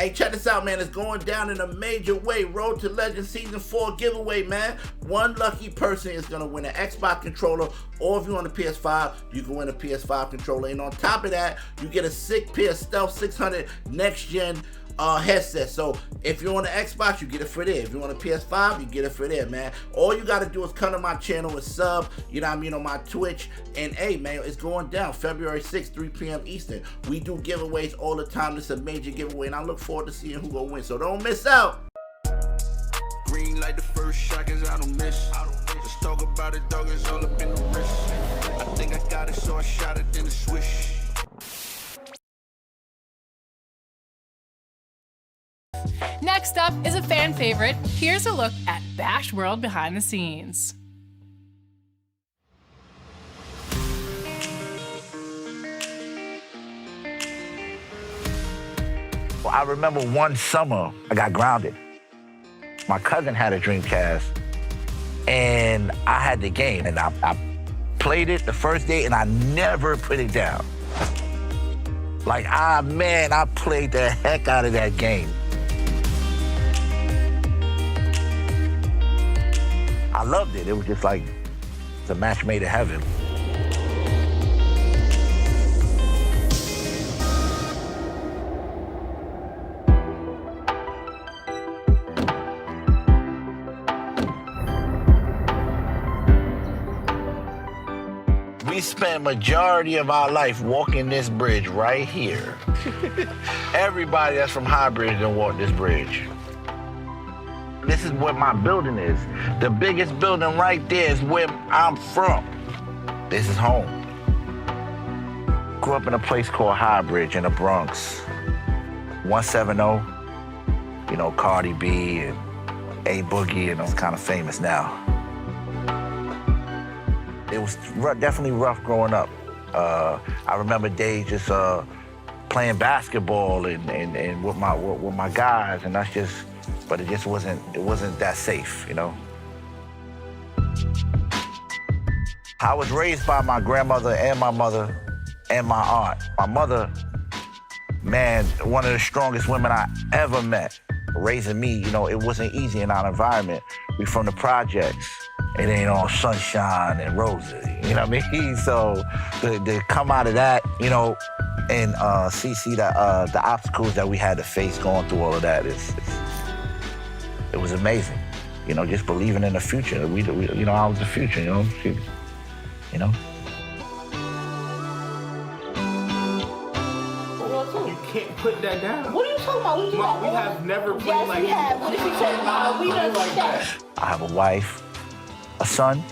Hey, check this out, man. It's going down in a major way. Road to Legend Season 4 giveaway, man. One lucky person is going to win an Xbox controller, or if you're on the PS5, you can win a PS5 controller. And on top of that, you get a sick pair of Stealth 600 next-gen headset. So if you're on the Xbox, you get it for there. If you're on the PS5, you get it for there, man. All you got to do is come to my channel and sub, you know what I mean, on my Twitch. And hey, man, it's going down February 6th, 3 p.m. Eastern. We do giveaways all the time. This is a major giveaway, and I look forward to seeing who gonna win. So don't miss out. Green like the first shot, cause I don't miss. Let's talk about it, dog, it's all up in the wrist. I think I got it, so I shot it, then a swish. Next up is a fan favorite. Here's a look at BASHWORLD behind the scenes. Well, I remember one summer I got grounded. My cousin had a Dreamcast, and I had the game, and I played it the first day, and I never put it down. Like, man, I played the heck out of that game. I loved it. It was just like it's a match made in heaven. We spent majority of our life walking this bridge right here. Everybody that's from High Bridge done walked this bridge. This is where my building is. The biggest building right there is where I'm from. This is home. Grew up in a place called High Bridge in the Bronx. 170, you know, Cardi B and A Boogie, and it's kind of famous now. It was definitely rough growing up. I remember days just playing basketball and with my guys, and that's just, but it just wasn't that safe, you know. I was raised by my grandmother and my mother and my aunt. My mother, man, one of the strongest women I ever met. Raising me, you know, it wasn't easy in our environment. We from the projects. It ain't all sunshine and roses, you know what I mean? So to come out of that, you know, and see the obstacles that we had to face going through all of that, it was amazing. You know, just believing in the future. We you know, I was the future, you know? You know? You can't put that down. What are you talking about? We have never played yes, like we have. What is he talking about? We done like that. I have a wife, a son.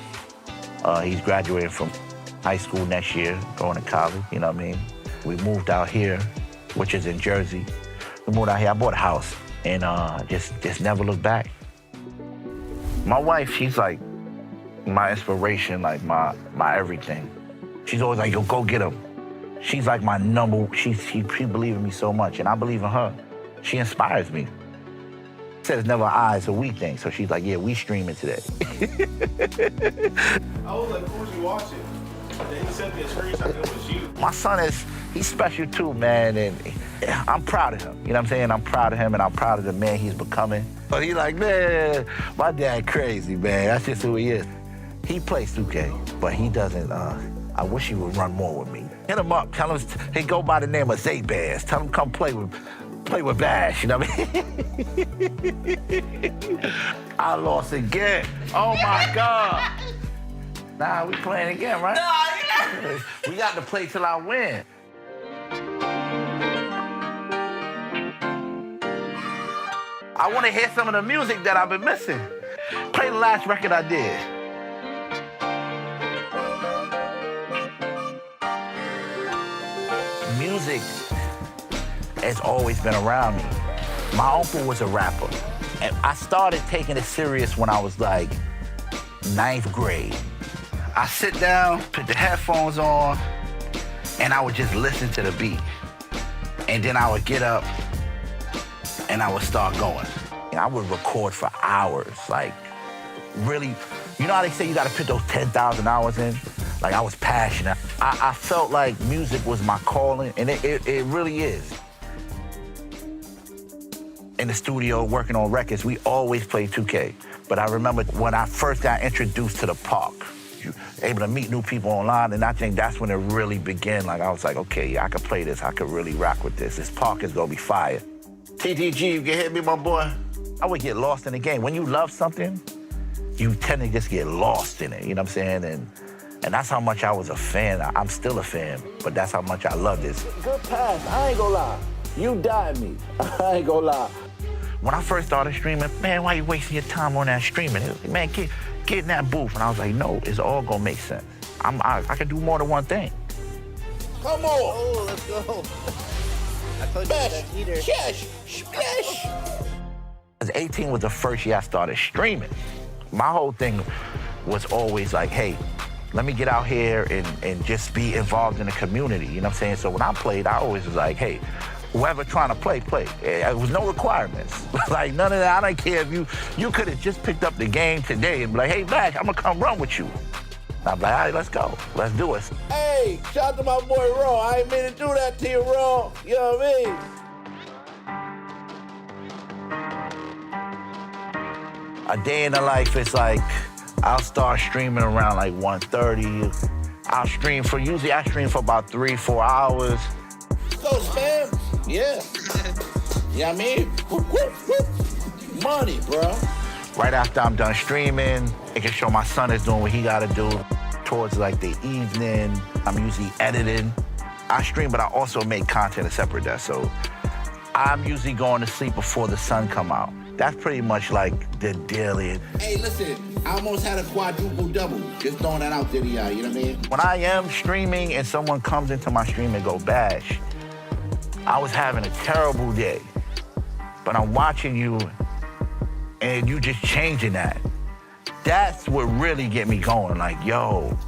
He's graduating from high school next year, going to college, you know what I mean? We moved out here, which is in Jersey. We moved out here, I bought a house, and just never looked back. My wife, she's like my inspiration, like my everything. She's always like, yo, go get him. She's like my she believes in me so much, and I believe in her. She inspires me. Said it's never an eye, it's a we thing. So she's like, yeah, we streaming today. I was like, who was you watching? And then he sent me a screenshot, it was you. My son he's special too, man, and I'm proud of him. You know what I'm saying? I'm proud of him, and I'm proud of the man he's becoming. But he's like, man, my dad crazy, man. That's just who he is. He plays 2K, but he doesn't, I wish he would run more with me. Hit him up, tell him he go by the name of Zay-Baz. Tell him come play with Bash, you know what I mean? I lost again. Oh my God. Nah, we playing again, right? No, we got to play till I win. I want to hear some of the music that I've been missing. Play the last record I did. Music has always been around me. My uncle was a rapper, and I started taking it serious when I was like 9th grade. I sit down, put the headphones on, and I would just listen to the beat. And then I would get up and I would start going. And I would record for hours, like really, you know how they say you gotta put those 10,000 hours in? Like I was passionate. I felt like music was my calling, and it really is. in the studio working on records, we always played 2K. But I remember when I first got introduced to the park, able to meet new people online, and I think that's when it really began. Like, I was like, okay, yeah, I could play this. I could really rock with this. This park is gonna be fire. TTG, you can hit me, my boy? I would get lost in the game. When you love something, you tend to just get lost in it, you know what I'm saying? And that's how much I was a fan. I'm still a fan, but that's how much I love this. Good pass, I ain't gonna lie. You died me, I ain't gonna lie. When I first started streaming, man, why you wasting your time on that streaming? Man, get in that booth. And I was like, no, it's all gonna make sense. I can do more than one thing. Come on. Oh, let's go. I told you that heater. Cash, splash. 18 was the first year I started streaming. My whole thing was always like, hey, let me get out here and just be involved in the community, you know what I'm saying? So when I played, I always was like, hey, whoever trying to play, play. There was no requirements. Like, none of that. I don't care if you could have just picked up the game today and be like, hey, Bash, I'm gonna come run with you. And I'm like, all right, let's go. Let's do it. Hey, shout out to my boy Raw. I ain't mean to do that to you, Raw. You know what I mean? A day in the life is like, I'll start streaming around like 1:30. I'll stream for, usually I stream for about 3-4 hours. Go, fam. Yeah. You know what I mean? Whoop, whoop, whoop. Money, bro. Right after I'm done streaming, making sure my son is doing what he gotta do. Towards like the evening, I'm usually editing. I stream, but I also make content a separate desk. So I'm usually going to sleep before the sun come out. That's pretty much like the daily. Hey, listen, I almost had a quadruple double. Just throwing that out there to y'all, you know what I mean? When I am streaming and someone comes into my stream and go, Bash, I was having a terrible day, but I'm watching you and you just changing that. That's what really get me going, like, yo,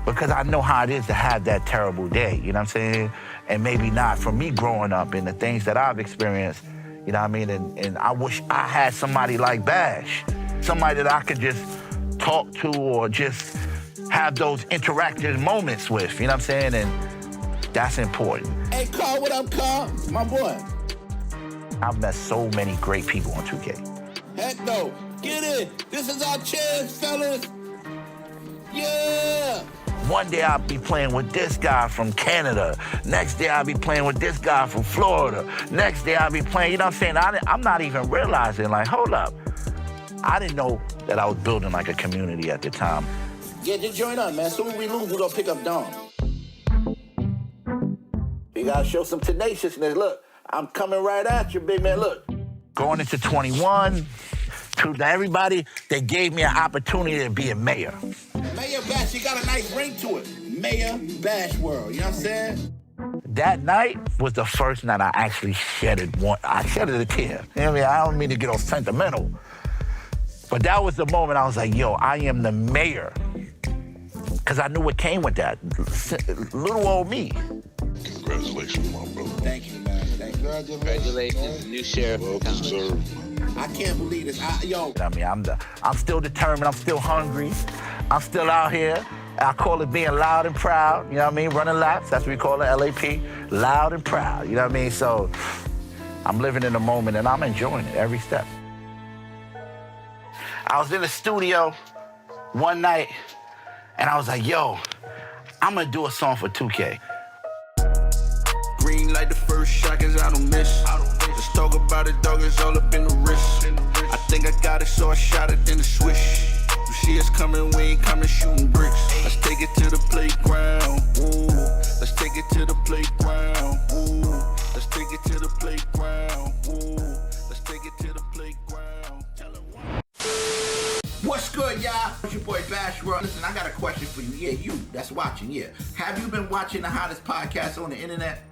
because I know how it is to have that terrible day, you know what I'm saying? And maybe not for me growing up and the things that I've experienced, you know what I mean? And I wish I had somebody like Bash, somebody that I could just talk to or just have those interactive moments with, you know what I'm saying? And that's important. Hey, Carl, what up, Carl? My boy. I've met so many great people on 2K. Heck no. Get it. This is our chance, fellas. Yeah. One day I'll be playing with this guy from Canada. Next day I'll be playing with this guy from Florida. Next day I'll be playing, you know what I'm saying? I'm not even realizing, like, hold up. I didn't know that I was building like a community at the time. Yeah, just join up, man. Soon as we lose, we're gonna pick up Dawn. You gotta show some tenaciousness. Look, I'm coming right at you, big man. Look. Going into 21, to everybody that gave me an opportunity to be a mayor. Mayor Bash, you got a nice ring to it. Mayor BASHWORLD, you know what I'm saying? That night was the first night I actually shedded a tear. You know what I mean? I don't mean to get all sentimental, but that was the moment I was like, yo, I am the mayor. Because I knew what came with that. Little old me. Congratulations, my brother. Thank you, man. Thank you. Congratulations, new sheriff. Well deserved. I can't believe this. I mean, I'm still determined. I'm still hungry. I'm still out here. I call it being loud and proud. You know what I mean? Running laps. That's what we call it, LAP. Loud and proud. You know what I mean? So I'm living in the moment and I'm enjoying it every step. I was in the studio one night and I was like, yo, I'm gonna do a song for 2K. Green like the first shot, cause I don't miss. Let's talk about it, dog, it's all up in the wrist. I think I got it, so I shot it, then the swish. You see us coming, we ain't coming shooting bricks. Let's take it to the playground, ooh. Let's take it to the playground, ooh. Let's take it to the playground, ooh. Let's take it to the playground. Tell them what. What's good, y'all? It's your boy BASHWORLD. Listen, I got a question for you. Yeah, you that's watching, yeah. Have you been watching the hottest podcast on the internet?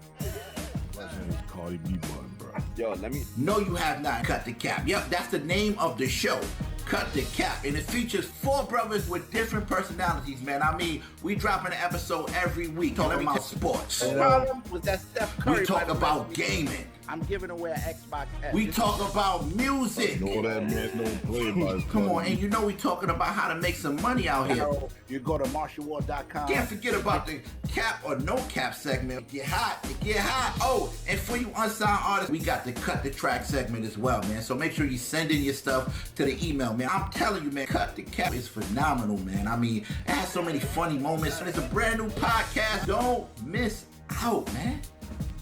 Cardi B bun, bro. Yo, let me. No, you have not. Cut the Cap. Yep, that's the name of the show. Cut the Cap. And it features 4 brothers with different personalities, man. I mean, we dropping an episode every week talking about sports. The problem was that Steph Curry. We talk about gaming. I'm giving away an Xbox S. We talk about music. No, that man don't play by his Come on, cousin. and you know we talking about how to make some money out here. You go to BASHWORLD.com. Can't forget about the cap or no cap segment. It get hot. Oh, and for you unsigned artists, we got the cut the track segment as well, man. So make sure you send in your stuff to the email, man. I'm telling you, man, Cut the Cap is phenomenal, man. I mean, it has so many funny moments. It's a brand new podcast. Don't miss out, man.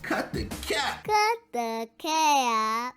Cut the Cap. Cut the cap.